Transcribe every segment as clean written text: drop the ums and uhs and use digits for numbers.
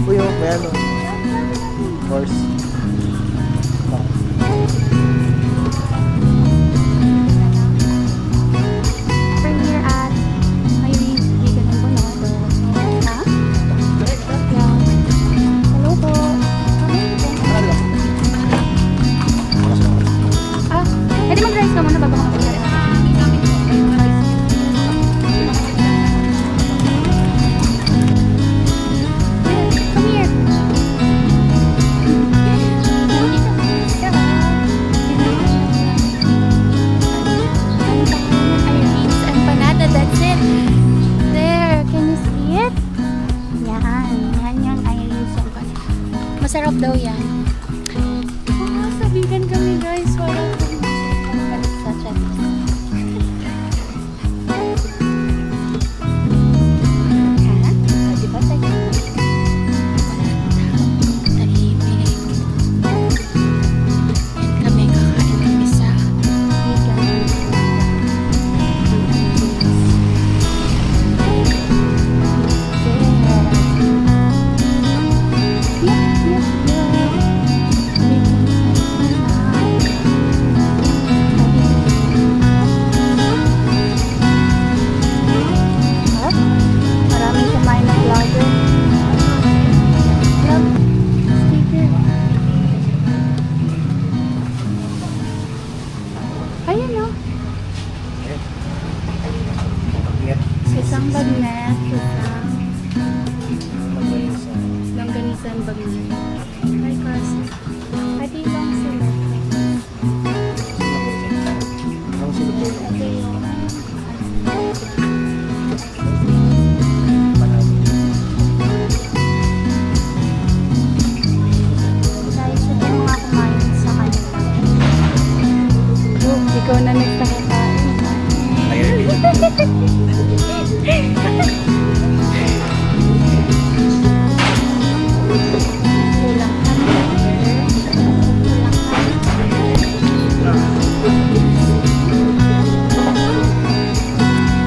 Uy, oh, may ano. Horse. Masarap daw yan. Oh, sabihan kami guys. Wala kami sa chat. Ha? Di ba tayo? Tahimik. Yan kami kakain ng isa. Isang bagnet, isang langganisan bagnet. Ay, kasi pati lang sila. Guys, ito mga kumain sa kanila. Oh, ikaw na nagpakakain.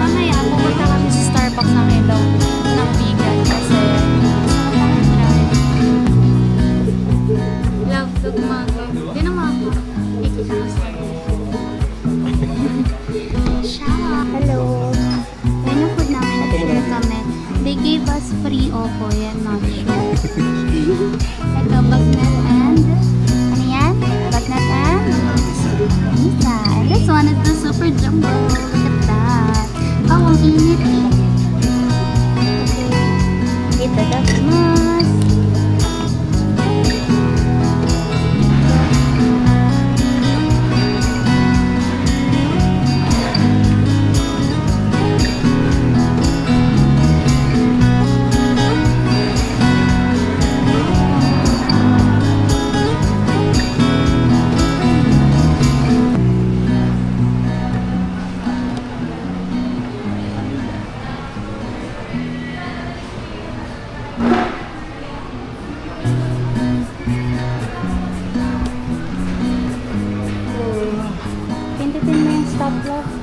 Mamaya pupunta kami sa Starbucks ng ilaw ng vegan kasi love to kumaga. Hindi na mako. Hello. Yan yung food namin. Nag-share kami. They gave us free opo. Yan, not sure. Ito, bagnet and ano yan? Bagnet and Lisa. And this one is the super jumbo. Look at that. Oh, ang init eh. Okay. Itadakimasu.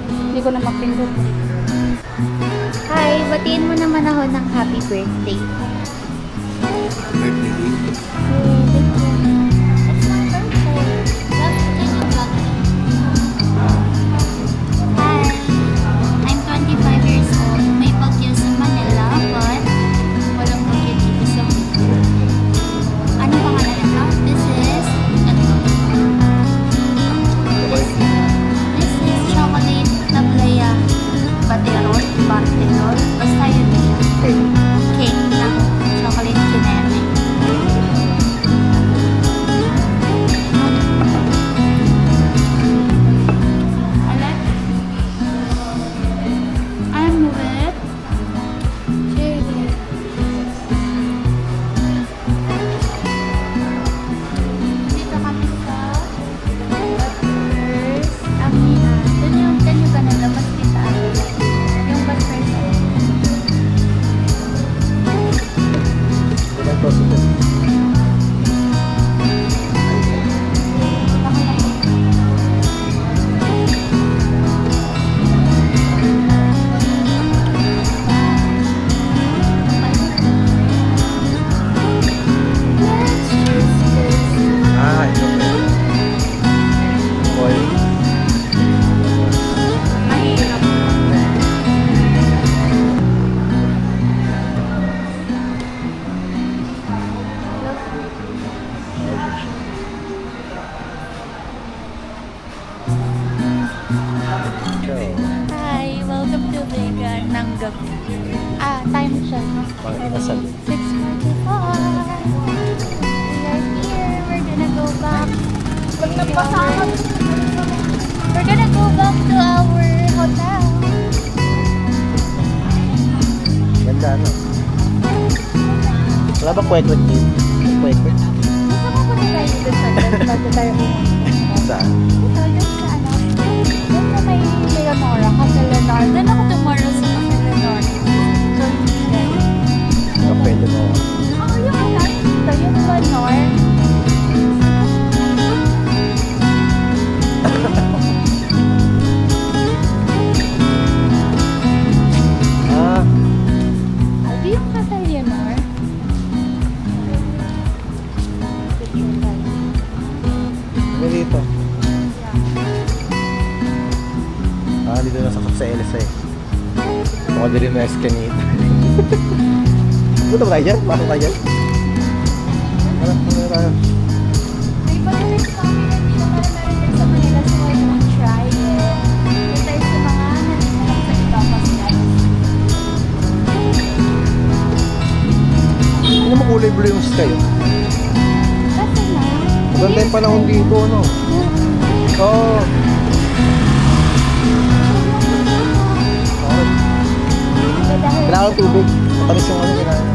Hindi ko na mapindot. Hi, batiin mo naman ako ng happy birthday. Birthday? Hi, I'm 25 years old. May bagyo sa Manila, but walang bagyo dito sa Manila. Ano pangalan nito? This is chocolate tablaya baterol, basta yun siya. Cake na We're gonna go back to our hotel. Ganda, no? Wala ba kwek-kwek dito? Kwek-kwek? Gusto mo punta tayo dito sa bago tayo umuwi? Saan? Ito, dun sa ano? Dun na may Leonora, Casa Leonora. Dun ako tomorrow sa Casa Leonora. Kapelo mo. Oh, yung ano? Ito, yung Leonora. Ah, Albi yung Casa Leonora. may dito. Ah, dito na sa Elsa eh. Baka din rin na Escanita. Buto ba tayo dyan? Pasok tayo dyan? Ano? Ano tayo? May pag-uwi sa kami na hindi naman meron din sa Manila, so I don't try it. May tayo sa mga naninanong sa iba kasi Ano mo kulay blue yung sky? kasi na. Maganda yung panahon dito, ano? Oo. Kailangan ng tubig. Matamis yung ano kailangan.